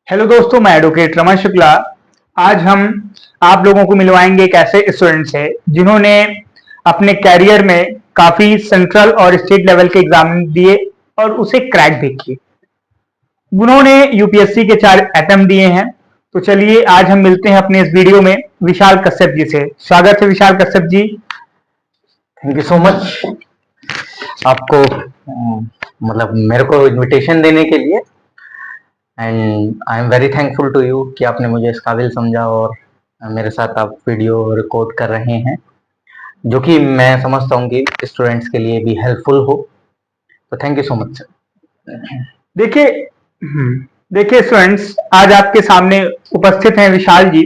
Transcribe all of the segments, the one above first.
Hello दोस्तों, मैं advocate Raman Shukla. आज हम आप लोगों को मिलवाएंगे एक ऐसे स्टूडेंट से जिन्होंने अपने कैरियर में काफी सेंट्रल और स्टेट लेवल के एग्जाम दिए और उसे क्रैक भी किए। उन्होंने यूपीएससी के 4 अटेम्प्ट दिए हैं। तो चलिए आज हम मिलते हैं अपने इस वीडियो में विशाल कश्यप जी से। स्वागत है Vishal Kashyap ji. Thank you so much आपको मतलब मेरे को इनविटेशन देने के लिए। And I am very thankful to you कि आपने मुझे इस काबिल समझा और मेरे साथ आप वीडियो रिकॉर्ड कर रहे हैं, जो कि मैं समझता हूँ कि स्टूडेंट्स के लिए भी हेल्पफुल हो। तो thank you so much sir. देखिए देखिए स्टूडेंट्स, आज आपके सामने उपस्थित हैं विशाल जी।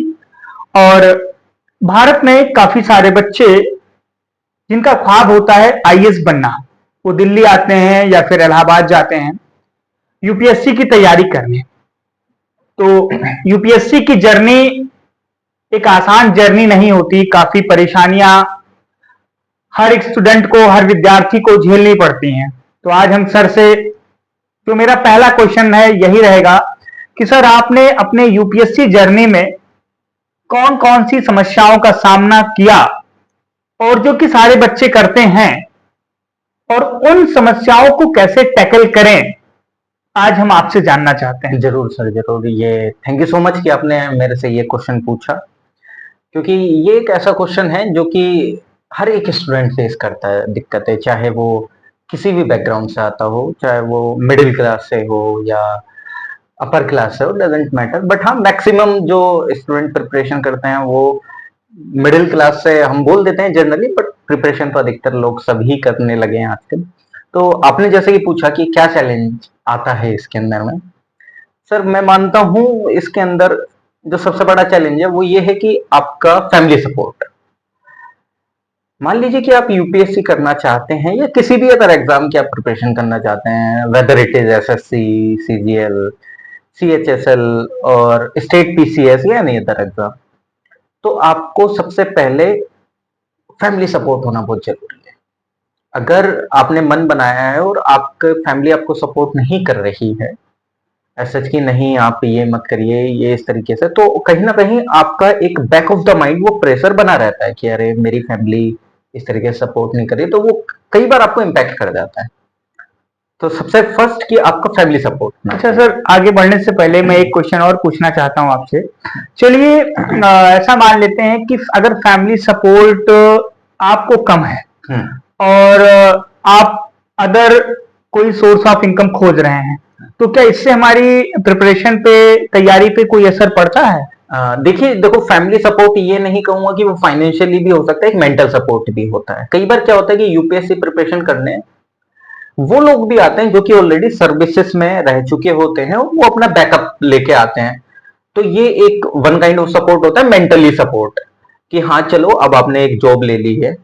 और भारत में काफी सारे बच्चे जिनका ख्वाब होता है आईएएस बनना, वो दिल्ली आते हैं या फिर इलाहाबाद जाते हैं यूपीएससी की तैयारी करने। तो यूपीएससी की जर्नी एक आसान जर्नी नहीं होती, काफी परेशानियां हर एक स्टूडेंट को, हर विद्यार्थी को झेलनी पड़ती हैं। तो आज हम सर से, जो मेरा पहला क्वेश्चन है यही रहेगा कि सर आपने अपने यूपीएससी जर्नी में कौन कौन सी समस्याओं का सामना किया और जो कि सारे बच्चे करते हैं, और उन समस्याओं को कैसे टैकल करें, आज हम आपसे जानना चाहते हैं। जरूर सर, जरूर। ये थैंक यू सो मच कि आपने मेरे से ये क्वेश्चन पूछा, क्योंकि ये एक ऐसा क्वेश्चन है जो कि हर एक स्टूडेंट फेस करता है दिक्कत है, चाहे वो किसी भी बैकग्राउंड से आता हो, चाहे वो मिडिल क्लास से हो या अपर क्लास से हो, डजेंट मैटर। बट हाँ, मैक्सिमम जो स्टूडेंट प्रिपरेशन करते हैं वो मिडिल क्लास से हम बोल देते हैं जनरली, बट प्रिपरेशन तो अधिकतर लोग सभी करने लगे हैं आजकल। तो आपने जैसे कि पूछा कि क्या चैलेंज आता है इसके अंदर में, सर मैं मानता हूँ इसके अंदर जो सबसे बड़ा चैलेंज है वो ये है कि आपका फैमिली सपोर्ट। मान लीजिए कि आप यूपीएससी करना चाहते हैं या किसी भी अदर एग्जाम की आप प्रिपरेशन करना चाहते हैं, whether it is SSC, CGL, CHSL और स्टेट पीसीएस या एनी अदर एग्जाम, तो आपको सबसे पहले फैमिली सपोर्ट होना बहुत जरूरी है। अगर आपने मन बनाया है और आपके फैमिली आपको सपोर्ट नहीं कर रही है, सच की नहीं आप ये मत करिए, ये इस तरीके से, तो कहीं ना कहीं आपका एक बैक ऑफ द माइंड वो प्रेशर बना रहता है कि अरे मेरी फैमिली इस तरीके से सपोर्ट नहीं कर रही, तो वो कई बार आपको इम्पैक्ट कर जाता है। तो सबसे फर्स्ट कि आपका फैमिली सपोर्ट। अच्छा सर, आगे बढ़ने से पहले मैं एक क्वेश्चन और पूछना चाहता हूं आपसे। चलिए ऐसा मान लेते हैं कि अगर फैमिली सपोर्ट आपको कम है और आप अदर कोई सोर्स ऑफ इनकम खोज रहे हैं, तो क्या इससे हमारी प्रिपरेशन पे, तैयारी पे कोई असर पड़ता है? देखिए, देखो, फैमिली सपोर्ट ये नहीं कहूंगा कि वो फाइनेंशियली भी हो सकता है, एक मेंटल सपोर्ट भी होता है। कई बार क्या होता है कि यूपीएससी प्रिपरेशन करने वो लोग भी आते हैं जो कि ऑलरेडी सर्विसेज में रह चुके होते हैं, वो अपना बैकअप लेके आते हैं। तो ये एक वन काइंड ऑफ सपोर्ट होता है, मेंटली सपोर्ट, कि हाँ चलो अब आपने एक जॉब ले ली है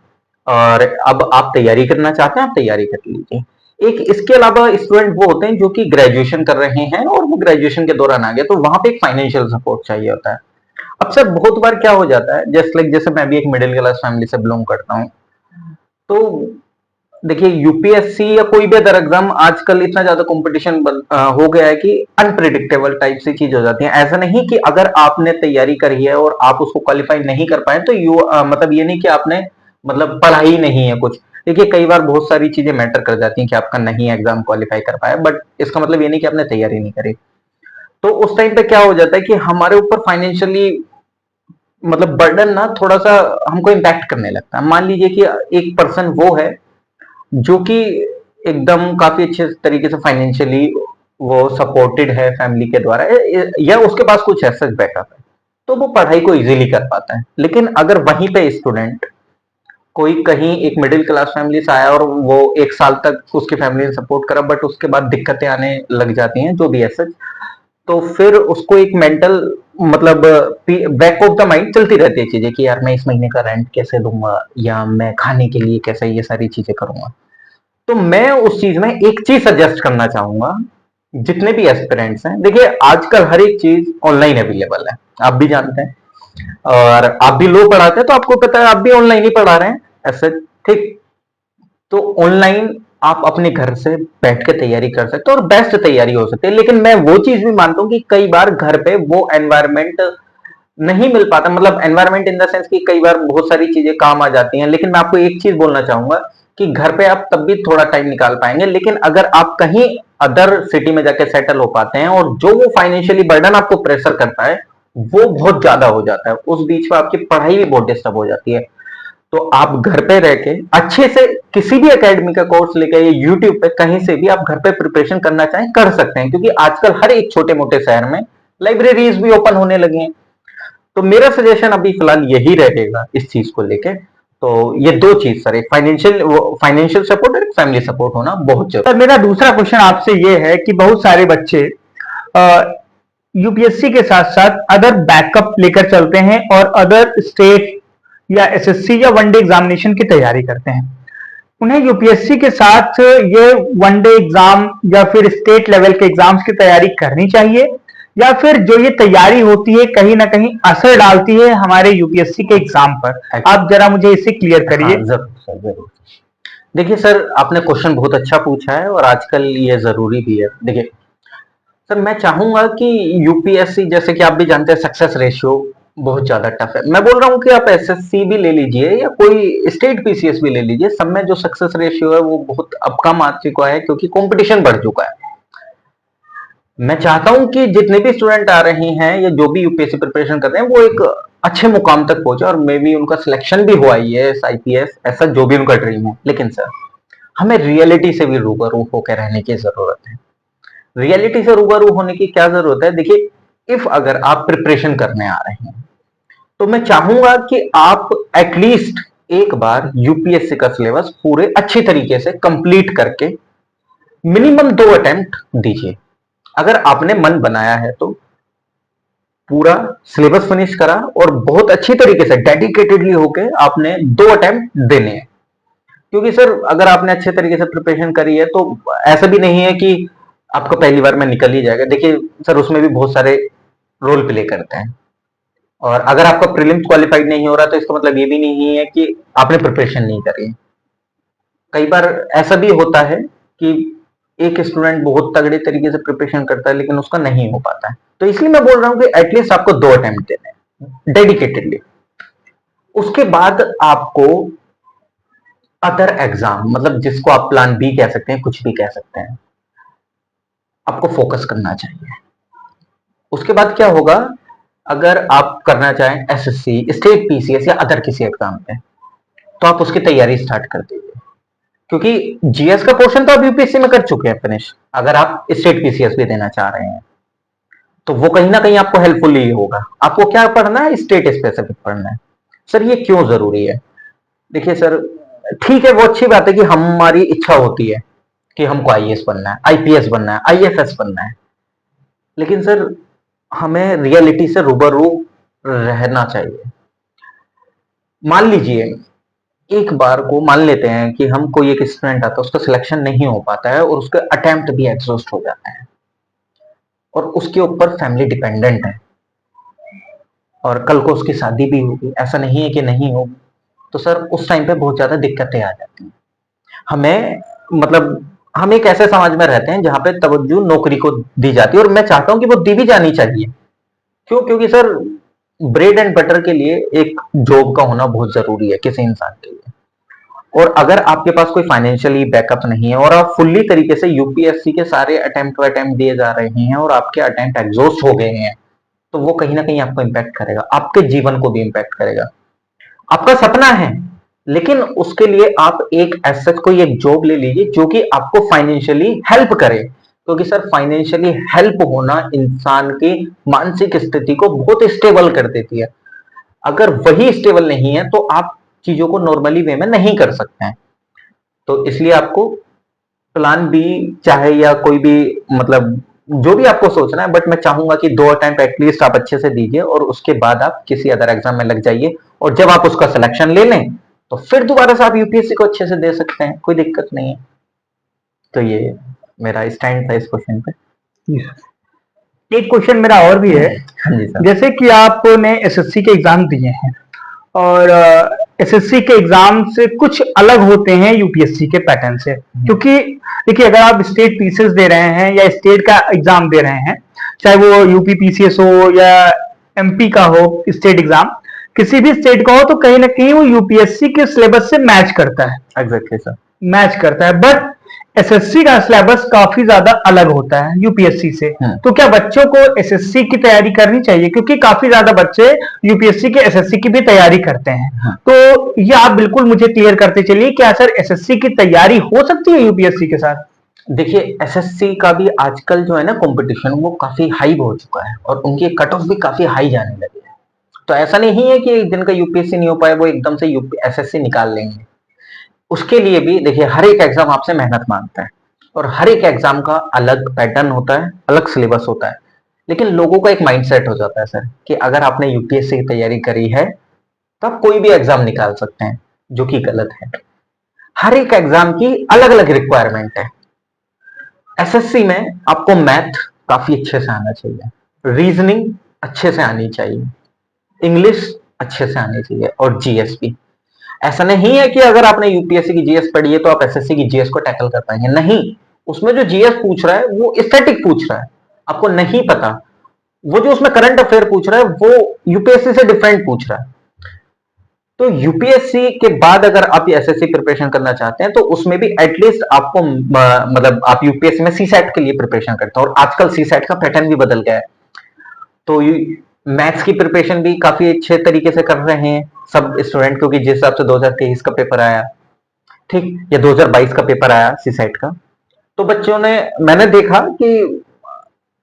और अब आप तैयारी करना चाहते हैं, आप तैयारी कर लीजिए। एक इसके अलावा स्टूडेंट वो होते हैं जो कि ग्रेजुएशन कर रहे हैं और वो ग्रेजुएशन के दौरान आ गए, तो वहां पे एक फाइनेंशियल सपोर्ट चाहिए होता है। अब सर बहुत बार क्या हो जाता है, जैसे मैं भी एक मिडिल क्लास फैमिली से बिलोंग करता हूँ, तो देखिए यूपीएससी या कोई भी अदर एग्जाम आजकल इतना ज्यादा कंपटीशन हो गया है कि अनप्रिडिक्टेबल टाइप से चीज हो जाती है। ऐसा नहीं कि अगर आपने तैयारी करी है और आप उसको क्वालिफाई नहीं कर पाए तो मतलब ये नहीं कि आपने मतलब पढ़ाई नहीं है कुछ। देखिए कई बार बहुत सारी चीजें मैटर कर जाती हैं कि आपका नहीं एग्जाम क्वालिफाई कर पाया, बट इसका मतलब ये नहीं कि आपने तैयारी नहीं करी। तो उस टाइम पे क्या हो जाता है कि हमारे ऊपर फाइनेंशियली मतलब बर्डन ना थोड़ा सा हमको इम्पैक्ट करने लगता है। मान लीजिए कि एक पर्सन वो है जो कि एकदम काफी अच्छे तरीके से फाइनेंशियली वो सपोर्टेड है फैमिली के द्वारा, या उसके पास कुछ ऐसा बैकअप है, तो वो पढ़ाई को इजीली कर पाता है। लेकिन अगर वहीं पे स्टूडेंट कोई कहीं एक मिडिल क्लास फैमिली से आया और वो 1 साल तक उसकी फैमिली ने सपोर्ट करा, बट उसके बाद दिक्कतें आने लग जाती हैं जो भी ऐसे, तो फिर उसको एक मेंटल मतलब बैक ऑफ द माइंड चलती रहती है चीजें कि यार मैं इस महीने का रेंट कैसे दूंगा या मैं खाने के लिए कैसे ये सारी चीजें करूंगा। तो मैं उस चीज में एक चीज सजेस्ट करना चाहूंगा जितने भी एस्पिरेंट्स हैं। देखिए आजकल हर एक चीज ऑनलाइन अवेलेबल है, आप भी जानते हैं, और आप भी लो पढ़ाते हैं तो आपको पता है, आप भी ऑनलाइन ही पढ़ा रहे हैं ऐसे, ठीक। तो ऑनलाइन आप अपने घर से बैठ के तैयारी कर सकते हो और बेस्ट तैयारी हो सकती है। लेकिन मैं वो चीज भी मानता हूँ कि कई बार घर पे वो एनवायरमेंट नहीं मिल पाता, मतलब एनवायरमेंट इन द सेंस कि कई बार बहुत सारी चीजें काम आ जाती हैं। लेकिन मैं आपको एक चीज बोलना चाहूंगा कि घर पे आप तब भी थोड़ा टाइम निकाल पाएंगे, लेकिन अगर आप कहीं अदर सिटी में जाके सेटल हो पाते हैं और जो वो फाइनेंशियली बर्डन आपको प्रेशर करता है वो बहुत ज्यादा हो जाता है, उस बीच में आपकी पढ़ाई भी बहुत डिस्टर्ब हो जाती है। तो आप घर पे रह के अच्छे से किसी भी एकेडमी का कोर्स लेके या यूट्यूब पे कहीं से भी आप घर पे प्रिपरेशन करना चाहें कर सकते हैं, क्योंकि आजकल हर एक छोटे मोटे शहर में लाइब्रेरीज भी ओपन होने लगी हैं। तो मेरा सजेशन अभी फिलहाल यही रहेगा इस चीज को लेके। तो ये दो चीज सर, एक फाइनेंशियल सपोर्ट और एक फैमिली सपोर्ट होना बहुत जरूरी। सर मेरा दूसरा क्वेश्चन आपसे ये है कि बहुत सारे बच्चे यूपीएससी के साथ साथ अदर बैकअप लेकर चलते हैं और अदर स्टेट या एसएससी या वनडे एग्जामिनेशन की तैयारी करते हैं। उन्हें यूपीएससी के साथ ये वनडे एग्जाम या फिर स्टेट लेवल के एग्जाम्स की तैयारी करनी चाहिए, या फिर जो ये तैयारी होती है कहीं ना कहीं असर डालती है हमारे यूपीएससी के एग्जाम पर? आप जरा मुझे इसे क्लियर करिए। हाँ, जरूर सर, जरूर। देखिए सर, आपने क्वेश्चन बहुत अच्छा पूछा है और आजकल ये जरूरी भी है। देखिए सर, मैं चाहूंगा कि यूपीएससी, जैसे कि आप भी जानते हैं, सक्सेस रेशियो बहुत ज्यादा टफ है। मैं बोल रहा हूँ कि आप एसएससी भी ले लीजिए या कोई स्टेट पीसीएस भी ले लीजिए, सब में जो सक्सेस रेशियो है वो बहुत अब कम आ चुका है, क्योंकि कंपटीशन बढ़ चुका है। मैं चाहता हूं कि जितने भी स्टूडेंट आ रहे हैं या जो भी यूपीएससी प्रिपरेशन कर रहे हैं वो एक अच्छे मुकाम तक पहुंचे और मे बी उनका सिलेक्शन भी हुआ आईएएस आईपीएस, ऐसा जो भी उनका ड्रीम है। लेकिन सर, हमें रियलिटी से भी रूबरू होकर रहने की जरूरत है। रियलिटी से रूबरू होने की क्या जरूरत है? देखिए, इफ अगर आप प्रिपरेशन करने आ रहे हैं तो मैं चाहूंगा कि आप एटलीस्ट एक बार यूपीएससी का सिलेबस पूरे अच्छी तरीके से कंप्लीट करके मिनिमम 2 अटेम्प्ट दीजिए। अगर आपने मन बनाया है तो पूरा सिलेबस फिनिश करा और बहुत अच्छी तरीके से डेडिकेटेडली होके आपने 2 अटेम्प्ट देने हैं। क्योंकि सर, अगर आपने अच्छे तरीके से प्रिपरेशन करी है तो ऐसा भी नहीं है कि आपको पहली बार में निकल ही जाएगा। देखिए सर, उसमें भी बहुत सारे रोल प्ले करते हैं, और अगर आपका प्रीलिम्स क्वालिफाइड नहीं हो रहा तो इसका मतलब ये भी नहीं है कि आपने प्रिपरेशन नहीं करी। कई बार ऐसा भी होता है कि एक स्टूडेंट बहुत तगड़े तरीके से प्रिपरेशन करता है लेकिन उसका नहीं हो पाता है। तो इसलिए मैं बोल रहा हूं कि एटलीस्ट आपको 2 अटेम्प्ट देने हैं डेडिकेटेडली। उसके बाद आपको अदर एग्जाम, मतलब जिसको आप प्लान बी कह सकते हैं, कुछ भी कह सकते हैं, आपको फोकस करना चाहिए। उसके बाद क्या होगा? अगर आप करना चाहें एसएससी, स्टेट पीसीएस या अदर किसी एग्जाम पे, तो आप उसकी तैयारी स्टार्ट कर दीजिए, क्योंकि जीएस का पोर्शन तो आप यूपीएससी में कर चुके हैं फिनिश। अगर आप स्टेट पीसीएस भी देना चाह रहे हैं तो वो कहीं ना कहीं आपको हेल्पफुल ही होगा। आपको क्या पढ़ना है? स्टेट स्पेसिफिक पढ़ना है। सर, ये क्यों जरूरी है? देखिए सर, ठीक है, वो अच्छी बात है कि हमारी इच्छा होती है कि हमको आईएएस बनना है, आईपीएस बनना है, आईएफएस बनना है, लेकिन सर हमें रियलिटी से रूबरू रहना चाहिए। मान लीजिए, एक बार को मान लेते हैं कि हम कोई एक स्टूडेंट आता है, उसका सिलेक्शन नहीं हो पाता है और उसके अटेम्प्ट भी एग्जॉस्ट हो जाते हैं और उसके ऊपर फैमिली डिपेंडेंट है और कल को उसकी शादी भी होगी, ऐसा नहीं है कि नहीं होगी, तो सर उस टाइम पे बहुत ज्यादा दिक्कतें आ जाती हैं। हमें, मतलब हम एक ऐसे समाज में रहते हैं जहां पे तवज्जो नौकरी को दी जाती है, और मैं चाहता हूं कि वो दी भी जानी चाहिए। क्यों? क्योंकि सर, ब्रेड एंड बटर के लिए एक जॉब का होना बहुत जरूरी है किसी इंसान के लिए। और अगर आपके पास कोई फाइनेंशियली बैकअप नहीं है और आप फुल्ली तरीके से यूपीएससी के सारे अटेम्प्ट दिए जा रहे हैं और आपके अटेम्प्ट एग्जॉस्ट हो गए हैं, तो वो कहीं ना कहीं आपको इंपैक्ट करेगा, आपके जीवन को भी इंपैक्ट करेगा। आपका सपना है, लेकिन उसके लिए आप एक ऐसा कोई एक जॉब ले लीजिए जो कि आपको फाइनेंशियली हेल्प करे, क्योंकि सर फाइनेंशियली हेल्प होना इंसान की मानसिक स्थिति को बहुत स्टेबल कर देती है। अगर वही स्टेबल नहीं है तो आप चीजों को नॉर्मली वे में नहीं कर सकते हैं। तो इसलिए आपको प्लान बी चाहे या कोई भी, मतलब जो भी आपको सोचना है, बट मैं चाहूंगा कि 2 अटेम्प्ट एटलीस्ट आप अच्छे से दीजिए और उसके बाद आप किसी अदर एग्जाम में लग जाइए, और जब आप उसका सिलेक्शन ले लें तो फिर दोबारा से आप यूपीएससी को अच्छे से दे सकते हैं, कोई दिक्कत नहीं है। तो ये मेरा स्टैंड था इस क्वेश्चन पे। एक क्वेश्चन मेरा और भी है। हाँ जी सर। जैसे कि आपने एसएससी के एग्जाम दिए हैं और एसएससी के एग्जाम से कुछ अलग होते हैं यूपीएससी के पैटर्न से, क्योंकि देखिए अगर आप स्टेट पीसीएस दे रहे हैं या स्टेट का एग्जाम दे रहे हैं, चाहे वो यूपी पीसीएस हो या एमपी का हो स्टेट एग्जाम, किसी भी स्टेट का हो, तो कहीं ना कहीं वो यूपीएससी के सिलेबस से मैच करता है। एग्जैक्टली सर, मैच करता है, बट एसएससी का सिलेबस काफी ज्यादा अलग होता है यूपीएससी से। तो क्या बच्चों को एसएससी की तैयारी करनी चाहिए, क्योंकि काफी ज्यादा बच्चे यूपीएससी के एसएससी की भी तैयारी करते हैं। तो ये आप बिल्कुल मुझे क्लियर करते चलिए, क्या सर एसएससी की तैयारी हो सकती है यूपीएससी के साथ? देखिए एसएससी का भी आजकल जो है ना कंपटीशन वो काफी हाई हो चुका है और उनकी कट ऑफ भी काफी हाई जाने लगी है। तो ऐसा नहीं है कि एक दिन का यूपीएससी नहीं हो पाए वो एकदम से एसएससी निकाल लेंगे। उसके लिए भी देखिए हर एक एग्जाम आपसे मेहनत मांगता है और हर एक एग्जाम का अलग पैटर्न होता है, अलग सिलेबस होता है। लेकिन लोगों का एक माइंडसेट हो जाता है सर कि अगर आपने यूपीएससी की तैयारी करी है तो आप कोई भी एग्जाम निकाल सकते हैं, जो कि गलत है। हर एक एग्जाम की अलग अलग रिक्वायरमेंट है। एसएससी में आपको मैथ काफी अच्छे से आना चाहिए, रीजनिंग अच्छे से आनी चाहिए, इंग्लिश अच्छे से आनी चाहिए और जीएस भी। ऐसा नहीं है कि अगर आपने यूपीएससी की जीएस पढ़ी है तो आप एसएससी की जीएस को टैकल कर पाएंगे, नहीं। उसमें जो जीएस पूछ रहा है वो स्टैटिक पूछ रहा है, आपको नहीं पता। वो जो उसमें करंट अफेयर पूछ रहा है वो यूपीएससी से डिफरेंट पूछ रहा है। तो यूपीएससी के बाद अगर आप एसएससी प्रिपरेशन करना चाहते हैं तो उसमें भी एटलीस्ट आपको मतलब आप यूपीएससी में सीसैट के लिए प्रिपरेशन करते हैं और आजकल सीसैट का पैटर्न भी बदल गया है। तो मैथ्स की प्रिपरेशन भी काफी अच्छे तरीके से कर रहे हैं सब स्टूडेंट, क्योंकि जिस हिसाब से 2023 का पेपर आया, ठीक, या 2022 का पेपर आया सीसैट का, तो बच्चों ने, मैंने देखा कि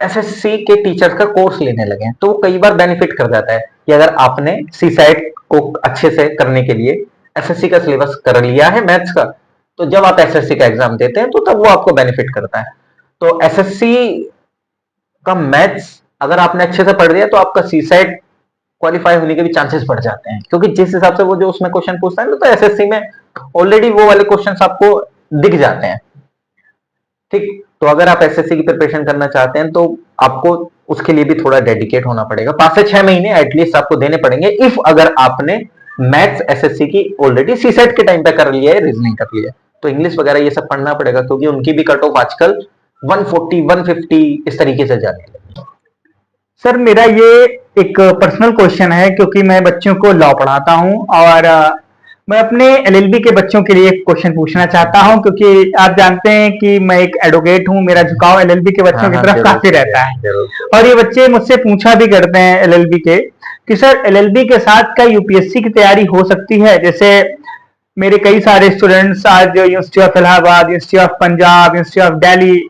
एसएससी के टीचर्स का कोर्स लेने लगे हैं। तो वो कई बार बेनिफिट कर जाता है कि अगर आपने सीसैट को अच्छे से करने के लिए एसएससी का सिलेबस कर लिया है मैथ्स का, तो जब आप एसएससी का एग्जाम देते हैं तो तब वो आपको बेनिफिट करता है। तो एसएससी का मैथ्स अगर आपने अच्छे से पढ़ लिया तो आपका सीसैट क्वालिफाई होने के भी चांसेस बढ़ जाते हैं, क्योंकि जिस हिसाब से वो जो उसमें क्वेश्चन पूछता है ना, तो एसएससी में ऑलरेडी वो वाले क्वेश्चंस आपको दिख जाते हैं, ठीक। तो अगर आप एसएससी की प्रिपरेशन करना चाहते हैं तो आपको उसके लिए भी थोड़ा डेडिकेट होना पड़ेगा, 5 से 6 महीने एटलीस्ट आपको देने पड़ेंगे, इफ अगर आपने मैथ्स एसएससी की ऑलरेडी सीसेट के टाइम पे कर लिया है, रीजनिंग कर लिया है। तो इंग्लिश वगैरह ये सब पढ़ना पड़ेगा, क्योंकि उनकी भी कट ऑफ आजकल 140 150 इस तरीके से जाने लगी। सर मेरा ये एक पर्सनल क्वेश्चन है, क्योंकि मैं बच्चों को लॉ पढ़ाता हूं और मैं अपने एलएलबी के बच्चों के लिए एक क्वेश्चन पूछना चाहता हूं, क्योंकि आप जानते हैं कि मैं एक एडवोकेट हूं, मेरा झुकाव एलएलबी के बच्चों की तरफ काफी रहता है। और ये बच्चे मुझसे पूछा भी करते हैं एलएलबी के कि सर एलएलबी के साथ क्या यूपीएससी की तैयारी हो सकती है? जैसे मेरे कई सारे स्टूडेंट्स आज university of Allahabad, university of Punjab, university of Delhi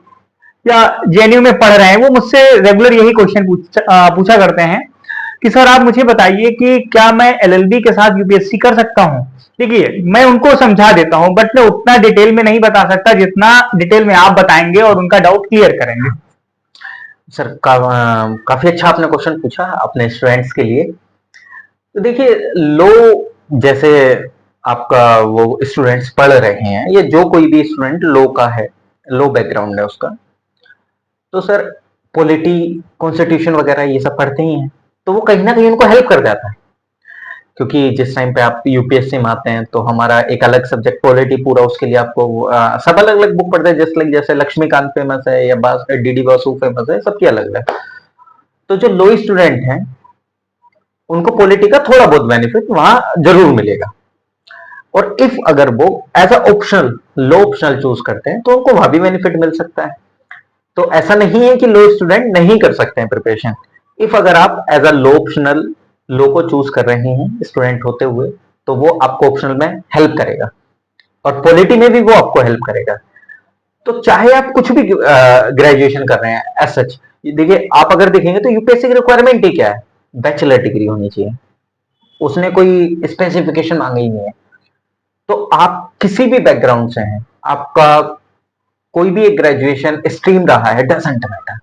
या जेएनयू में पढ़ रहे हैं, वो मुझसे रेगुलर यही क्वेश्चन पूछा करते हैं कि सर आप मुझे बताइए कि क्या मैं एलएलबी के साथ यूपीएससी कर सकता हूं? देखिए मैं उनको समझा देता हूं, बट मैं उतना डिटेल में नहीं बता सकता जितना डिटेल में आप बताएंगे और उनका डाउट क्लियर करेंगे। सर काफी अच्छा आपने क्वेश्चन पूछा अपने स्टूडेंट्स के लिए। तो देखिए लो, जैसे आपका वो स्टूडेंट्स पढ़ रहे हैं, ये जो कोई भी स्टूडेंट लो का है, लो बैकग्राउंड है उसका, तो सर पॉलिटी, कॉन्स्टिट्यूशन वगैरह ये सब पढ़ते ही हैं, तो वो कहीं ना कहीं उनको हेल्प कर जाता है। क्योंकि जिस टाइम पे आप यूपीएससी में आते हैं तो हमारा एक अलग सब्जेक्ट पॉलिटी पूरा, उसके लिए आपको सब अलग अलग बुक पढ़ते हैं, जैसे लक्ष्मीकांत फेमस है या डीडी बासु फेमस है, सबकी अलग अलग। तो जो लो स्टूडेंट हैं उनको पॉलिटी का थोड़ा बहुत बेनिफिट वहां जरूर मिलेगा, और इफ अगर वो एज अ ऑप्शनल लो ऑप्शनल चूज करते हैं तो उनको वहां भी बेनिफिट मिल सकता है। तो ऐसा नहीं है कि लो स्टूडेंट नहीं कर सकते हैं प्रिपरेशन। इफ अगर आप एज अ लो ऑप्शनल लो को चूज कर रहे हैं स्टूडेंट होते हुए, तो वो आपको ऑप्शनल में हेल्प करेगा और पॉलिटी में भी वो आपको हेल्प करेगा। तो चाहे आप कुछ भी ग्रेजुएशन कर रहे हैं एज सच, देखिए आप अगर देखेंगे तो यूपीएससी की रिक्वायरमेंट ही क्या है, बैचलर डिग्री होनी चाहिए, उसने कोई स्पेसिफिकेशन मांगी ही नहीं है। तो आप किसी भी बैकग्राउंड से हैं, आपका कोई भी एक ग्रेजुएशन स्ट्रीम रहा है, डजंट मैटर,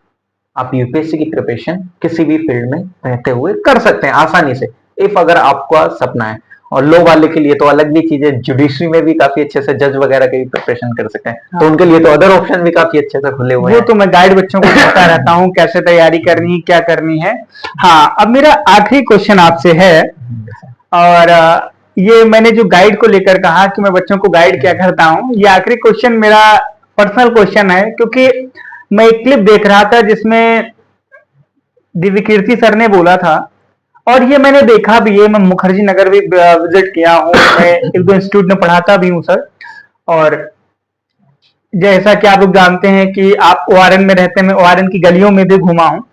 आप यूपीएससी की प्रिपरेशन किसी भी फील्ड में रहते हुए कर सकते हैं आसानी से, इफ अगर आपका सपना है। और लो वाले के लिए तो अलग भी चीज है, जुडिशरी में भी काफी अच्छे से जज वगैरह की प्रिपरेशन कर सकते हैं। हाँ। तो उनके लिए तो अदर ऑप्शन भी काफी अच्छे से खुले हुए हैं। वो तो मैं गाइड बच्चों को बताता रहता हूँ कैसे तैयारी करनी, क्या करनी है। हाँ, अब मेरा आखिरी क्वेश्चन आपसे है, और ये मैंने जो गाइड को लेकर कहा कि मैं बच्चों को गाइड क्या करता हूँ, ये आखिरी क्वेश्चन मेरा पर्सनल क्वेश्चन है, क्योंकि मैं एक क्लिप देख रहा था जिसमें दिव्य कीर्ति सर ने बोला था, और ये मैंने देखा भी है। मैं मुखर्जी नगर भी विजिट किया हूँ, मैं एक दो इंस्टीट्यूट में पढ़ाता भी हूँ सर। और जैसा कि आप लोग जानते हैं कि आप ओआरएन में रहते हैं, मैं ओआरएन की गलियों में भी घुमा हूँ।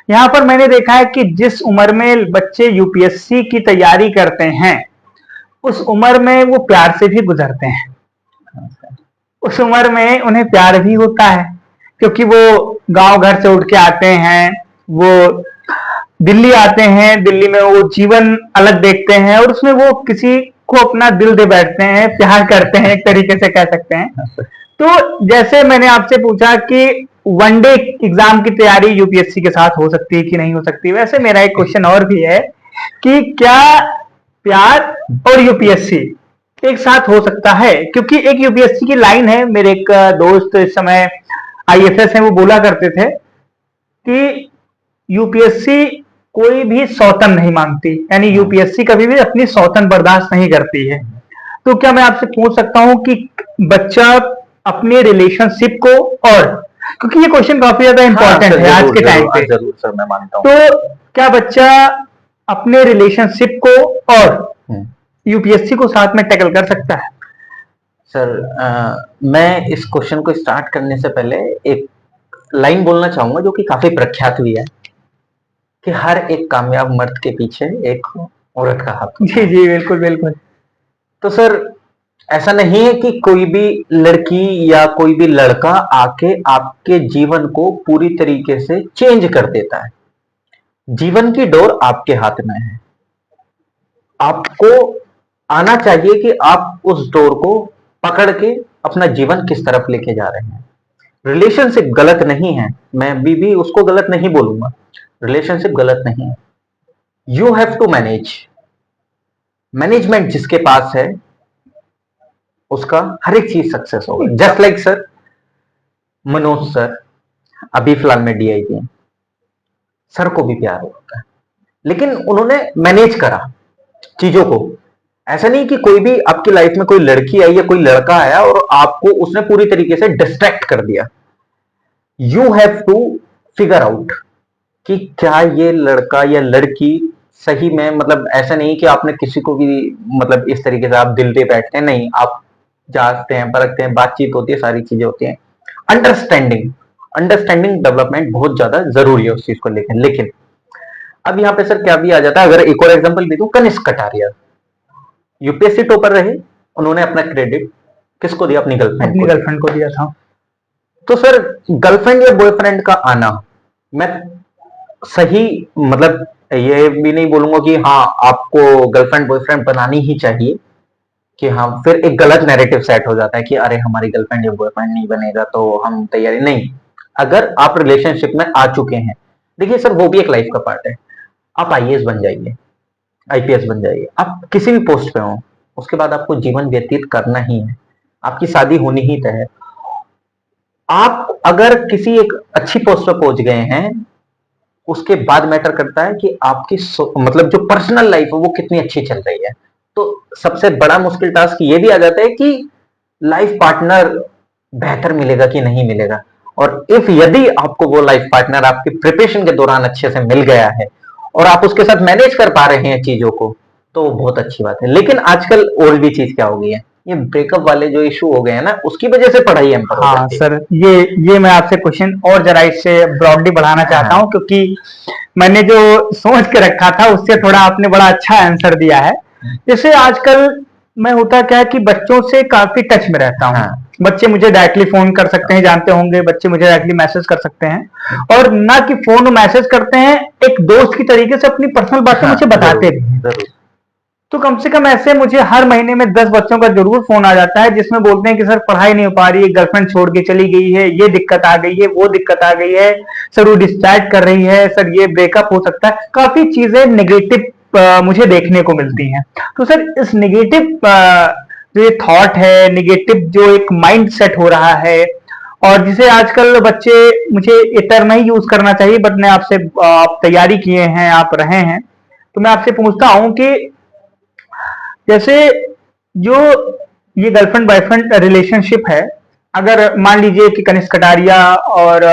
यहाँ पर मैंने देखा है कि जिस उम्र में बच्चे यूपीएससी की तैयारी करते हैं, उस उम्र में वो प्यार से भी गुजरते हैं, उस उम्र में उन्हें प्यार भी होता है, क्योंकि वो गांव घर से उठ के आते हैं, वो दिल्ली आते हैं, दिल्ली में वो जीवन अलग देखते हैं, और उसमें वो किसी को अपना दिल दे बैठते हैं, प्यार करते हैं, एक तरीके से कह सकते हैं। तो जैसे मैंने आपसे पूछा कि वनडे एग्जाम की तैयारी यूपीएससी के साथ हो सकती है कि नहीं हो सकती, वैसे मेरा एक क्वेश्चन और भी है कि क्या प्यार और यूपीएससी एक साथ हो सकता है? क्योंकि एक यूपीएससी की लाइन है, मेरे एक दोस्त इस समय आईएफएस है, वो बोला करते थे कि यूपीएससी कोई भी सौतन नहीं मांगती, यानी यूपीएससी कभी भी अपनी सौतन बर्दाश्त नहीं करती है। तो क्या मैं आपसे पूछ सकता हूं कि बच्चा अपने रिलेशनशिप को, और क्योंकि ये क्वेश्चन काफी ज्यादा इंपॉर्टेंट है आज के टाइम पे, जरूर सर, मैं मानता हूँ। तो क्या बच्चा अपने रिलेशनशिप को और यूपीएससी को साथ में टैकल कर सकता है? सर मैं इस क्वेश्चन को स्टार्ट करने से पहले एक लाइन बोलना चाहूंगा जो कि काफी प्रख्यात भी है, कि हर एक कामयाब मर्द के पीछे एक औरत का हाथ होता है। जी जी, बिल्कुल बिल्कुल। तो सर ऐसा नहीं है कि कोई भी लड़की या कोई भी लड़का आके आपके जीवन को पूरी तरीके से चेंज कर देता है। जीवन की डोर आपके हाथ में है, आपको आना चाहिए कि आप उस डोर को पकड़ के अपना जीवन किस तरफ लेके जा रहे हैं। रिलेशनशिप गलत नहीं है, मैं भी उसको गलत नहीं बोलूंगा, रिलेशनशिप गलत नहीं है। You have to manage, management जिसके पास है उसका हर एक चीज सक्सेस होगा। Just like sir Manoj sir अभी फिलहाल में डीआईजी हैं, सर को भी प्यार होता है, लेकिन उन्होंने मैनेज करा चीजों को। ऐसा नहीं कि कोई भी आपकी लाइफ में कोई लड़की आई या कोई लड़का आया और आपको उसने पूरी तरीके से डिस्ट्रैक्ट कर दिया। You have to figure out कि क्या ये लड़का या लड़की सही में, मतलब ऐसा नहीं कि आपने किसी को भी मतलब इस तरीके से आप दिल दे बैठते हैं, नहीं, आप जांचते हैं, परखते हैं, बातचीत होती है, सारी चीजें होती हैं। अंडरस्टैंडिंग अंडरस्टैंडिंग डेवलपमेंट बहुत ज्यादा जरूरी है उस चीज को लेकर। लेकिन अब यहाँ पे सर क्या भी आ जाता है, अगर एक और एग्जांपल भी दूं, कनिष्क कटारिया यूपीएससी टॉपर रहे, उन्होंने अपना क्रेडिट किसको दिया? अपनी गर्लफ्रेंड को दिया था। तो सर गर्लफ्रेंड या बॉयफ्रेंड का आना, मैं सही मतलब ये भी नहीं बोलूंगा कि हाँ आपको गर्लफ्रेंड बॉयफ्रेंड बनानी ही चाहिए, कि हाँ फिर एक गलत नैरेटिव सेट हो जाता है कि अरे हमारी गर्लफ्रेंड या बॉयफ्रेंड नहीं बनेगा तो हम तैयारी नहीं। अगर आप रिलेशनशिप में आ चुके हैं, देखिए सर वो भी एक लाइफ का पार्ट है। आप आईएएस बन जाइए, आईपीएस बन जाइए, आप किसी भी पोस्ट पे हो, उसके बाद आपको जीवन व्यतीत करना ही है, आपकी शादी होनी ही तय है। आप अगर किसी एक अच्छी पोस्ट पर पहुंच गए हैं, उसके बाद मैटर करता है कि आपकी मतलब जो पर्सनल लाइफ है वो कितनी अच्छी चल रही है। तो सबसे बड़ा मुश्किल टास्क ये भी आ जाता है कि लाइफ पार्टनर बेहतर मिलेगा कि नहीं मिलेगा। और इफ यदि आपको वो लाइफ पार्टनर आपकी प्रिपरेशन के दौरान अच्छे से मिल गया है और आप उसके साथ मैनेज कर पा रहे हैं चीजों को, तो बहुत अच्छी बात है। लेकिन आजकल और भी चीज क्या हो गई है, ये ब्रेकअप वाले जो इशू हो गए हैं ना, उसकी वजह से पढ़ाई एम्पर हो हाँ जाती है। सर, ये मैं आपसे क्वेश्चन और जरा इससे ब्रॉडली बढ़ाना चाहता हूँ, क्योंकि मैंने जो सोच के रखा था उससे थोड़ा आपने बड़ा अच्छा आंसर दिया है। जैसे आजकल मैं होता क्या है कि बच्चों से काफी टच में रहता हूँ। बच्चे मुझे डायरेक्टली फोन कर सकते हैं, जानते होंगे, बच्चे मुझे डायरेक्टली मैसेज कर सकते हैं, और ना कि फोन मैसेज करते हैं, एक दोस्त की तरीके से अपनी पर्सनल बातें मुझे बताते भी हैं। तो कम से कम ऐसे मुझे हर महीने में 10 बच्चों का जरूर फोन आ जाता है, जिसमें बोलते हैं कि सर पढ़ाई नहीं हो पा रही है, गर्लफ्रेंड छोड़ के चली गई है, ये दिक्कत आ गई है, वो दिक्कत आ गई है, सर वो डिस्चार्ज कर रही है, सर ये ब्रेकअप हो सकता है। काफी चीजें नेगेटिव मुझे देखने को मिलती हैं। तो सर इस नेगेटिव जो ये थॉट है, नेगेटिव जो एक माइंड सेट हो रहा है, और जिसे आजकल बच्चे, मुझे ये टर्म नहीं यूज करना चाहिए, बट मैं आपसे, आप तैयारी किए हैं, आप रहे हैं, तो मैं आपसे पूछता हूं कि जैसे जो ये गर्लफ्रेंड बॉयफ्रेंड रिलेशनशिप है, अगर मान लीजिए कि कनिष्क कटारिया और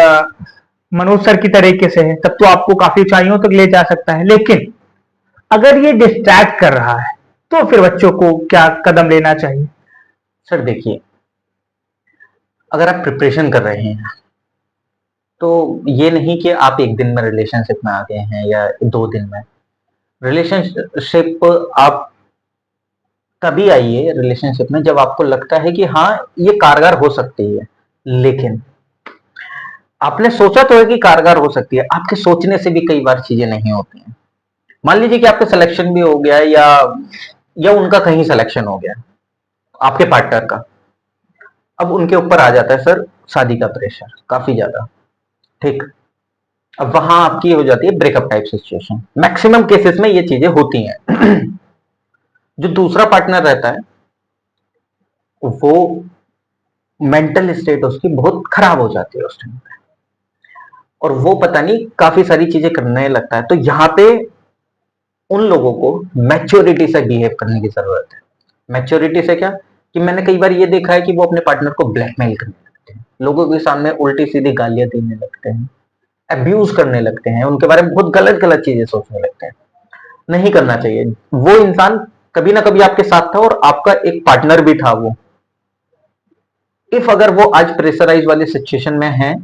मनोज सर की तरीके से है, तब तो आपको काफी ऊंचाइयों तक ले जा सकता है। लेकिन अगर ये डिस्ट्रैक्ट कर रहा है तो फिर बच्चों को क्या कदम लेना चाहिए? सर देखिए, अगर आप प्रिपरेशन कर रहे हैं तो ये नहीं कि आप एक दिन में रिलेशनशिप में आ गए हैं या 2 दिन में। रिलेशनशिप आप तभी आइए रिलेशनशिप में जब आपको लगता है कि हाँ ये कारगर हो सकती है। लेकिन आपने सोचा तो है कि कारगर हो सकती है, आपके सोचने से भी कई बार चीजें नहीं होती हैं। मान लीजिए कि आपका सिलेक्शन भी हो गया या उनका कहीं सिलेक्शन हो गया, आपके पार्टनर का। अब उनके ऊपर आ जाता है सर शादी का प्रेशर काफी ज्यादा, ठीक। अब वहां आपकी हो जाती है breakup type situation. Maximum cases में ये चीजें होती हैं। जो दूसरा पार्टनर रहता है वो मेंटल स्टेट उसकी बहुत खराब हो जाती है उस टाइम पे, और वो पता नहीं काफी सारी चीजें करने लगता है। तो यहाँ पे उन लोगों को मैच्योरिटी से बिहेव करने की जरूरत है। मैच्योरिटी से क्या, कि मैंने कई बार ये देखा है कि वो अपने पार्टनर को ब्लैकमेल करने लगते हैं, लोगों के सामने उल्टी सीधी गालियां देने लगते हैं, अब्यूज करने लगते हैं, उनके बारे में बहुत गलत गलत चीजें सोचने लगते हैं। नहीं करना चाहिए। वो इंसान कभी ना कभी आपके साथ था और आपका एक पार्टनर भी था वो। इफ अगर वो आज प्रेशराइज वाली सिचुएशन में है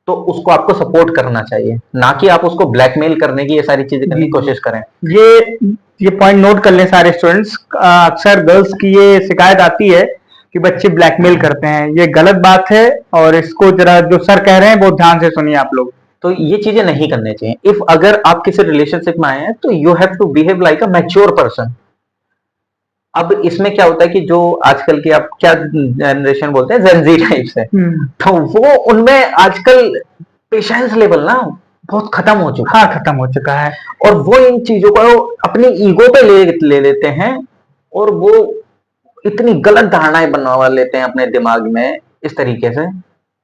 तो उसको आपको सपोर्ट करना चाहिए, ना कि आप उसको ब्लैकमेल करने की ये सारी चीजें करने की कोशिश करें। ये पॉइंट नोट कर लें सारे स्टूडेंट्स। अक्सर गर्ल्स की ये शिकायत आती है कि बच्चे ब्लैकमेल करते हैं, ये गलत बात है, और इसको जरा जो सर कह रहे हैं बहुत ध्यान से सुनिए आप लोग। तो ये चीजें नहीं करनी चाहिए। इफ अगर आप किसी रिलेशनशिप में आए हैं तो you have to behave like a mature person. अब इसमें क्या होता है कि जो आजकल की आप क्या जनरेशन बोलते हैं, जेनजी टाइप से, तो वो उनमें आजकल पेशेंस लेवल ना बहुत खत्म हो चुका हाँ, खत्म हो चुका है। और वो इन चीजों को अपनी ईगो पे ले लेते हैं, और वो इतनी गलत धारणाएं बनवा लेते हैं अपने दिमाग में इस तरीके से।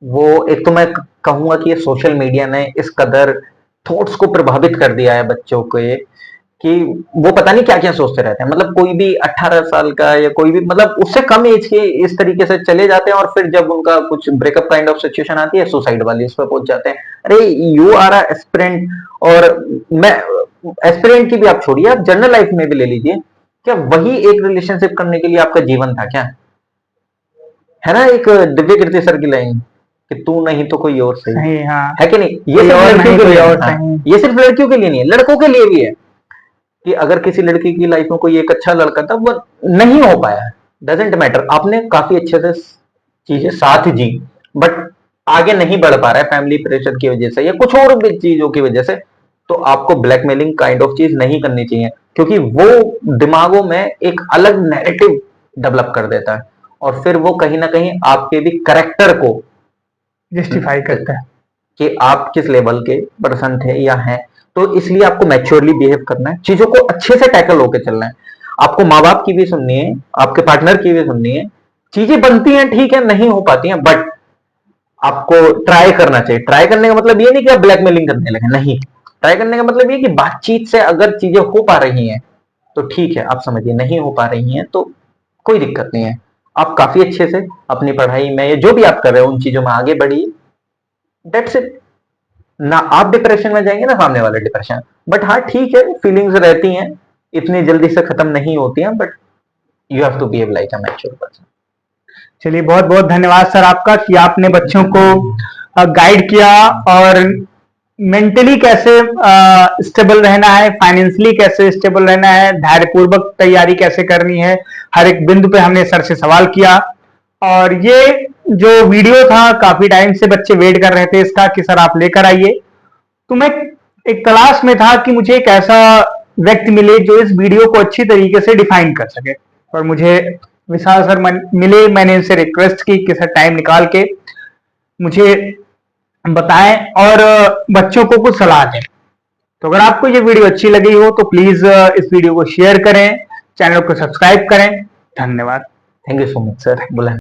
वो एक तो मैं कहूंगा कि ये सोशल मीडिया ने इस कदर थॉट्स को प्रभावित कर दिया है बच्चों को, ये कि वो पता नहीं क्या क्या सोचते रहते हैं। मतलब कोई भी 18 साल का या कोई भी मतलब उससे कम एज के इस तरीके से चले जाते हैं, और फिर जब उनका कुछ ब्रेकअप काइंड ऑफ सिचुएशन आती है सुसाइड वाली उस पर पहुंच जाते हैं। अरे यू आर एस्पिरेंट, और मैं एस्पिरेंट की भी आप छोड़िए, आप जनरल लाइफ में भी ले लीजिए, क्या वही एक रिलेशनशिप करने के लिए आपका जीवन था क्या? है ना एक दिव्य कीर्ति सर की लाइन कि तू नहीं तो कोई और सही, हाँ। है कि नहीं? ये सिर्फ लड़कियों के लिए, ये सिर्फ लड़कियों के लिए नहीं है, लड़कों के लिए भी है कि अगर किसी लड़की की लाइफ में कोई एक अच्छा लड़का था, वो नहीं हो पाया, डजेंट मैटर, आपने काफी अच्छे से चीजें साथ जी, बट आगे नहीं बढ़ पा रहा है फैमिली प्रेशर की वजह से या कुछ और भी चीजों की वजह से, तो आपको ब्लैकमेलिंग काइंड ऑफ चीज नहीं करनी चाहिए, क्योंकि वो दिमागों में एक अलग नैरेटिव डेवलप कर देता है, और फिर वो कहीं ना कहीं आपके भी करेक्टर को जस्टिफाई करता है कि आप किस लेवल के पर्सन थे या हैं। तो इसलिए आपको मैच्योरली बिहेव करना है, चीजों को अच्छे से टैकल होकर चलना है। आपको माँ बाप की भी सुननी है, आपके पार्टनर की भी सुननी है। चीजें बनती हैं, ठीक है, नहीं हो पाती हैं, बट आपको ट्राई करना चाहिए। ट्राई करने का मतलब ये नहीं कि आप ब्लैकमेलिंग करने लगे, नहीं। ट्राई करने का मतलब ये कि बातचीत से अगर चीजें हो पा रही हैं तो ठीक है, आप समझिए। नहीं हो पा रही हैं तो कोई दिक्कत नहीं है, आप काफी अच्छे से अपनी पढ़ाई में या जो भी आप कर रहे हो उन चीजों में आगे बढ़िए। That's it. ना आप डिप्रेशन में जाएंगे ना सामने वाले डिप्रेशन। बट हाँ ठीक है, फीलिंग्स रहती हैं, इतनी जल्दी से खत्म नहीं होती हैं, but you have to behave like a mature person. चलिए, बहुत बहुत धन्यवाद सर आपका कि आपने बच्चों को गाइड किया, और मेंटली कैसे स्टेबल रहना है, फाइनेंशियली कैसे स्टेबल रहना है, धैर्यपूर्वक तैयारी कैसे करनी है, हर एक बिंदु पे हमने सर से सवाल किया। और ये जो वीडियो था काफी टाइम से बच्चे वेट कर रहे थे इसका कि सर आप लेकर आइए, तो मैं एक तलाश में था कि मुझे एक ऐसा व्यक्ति मिले जो इस वीडियो को अच्छी तरीके से डिफाइन कर सके, और मुझे विशाल सर मिले। मैंने इनसे रिक्वेस्ट की कि सर टाइम निकाल के मुझे बताएं और बच्चों को कुछ सलाह दें। तो अगर आपको ये वीडियो अच्छी लगी हो तो प्लीज इस वीडियो को शेयर करें, चैनल को सब्सक्राइब करें। धन्यवाद। Thank you so much sir. बोला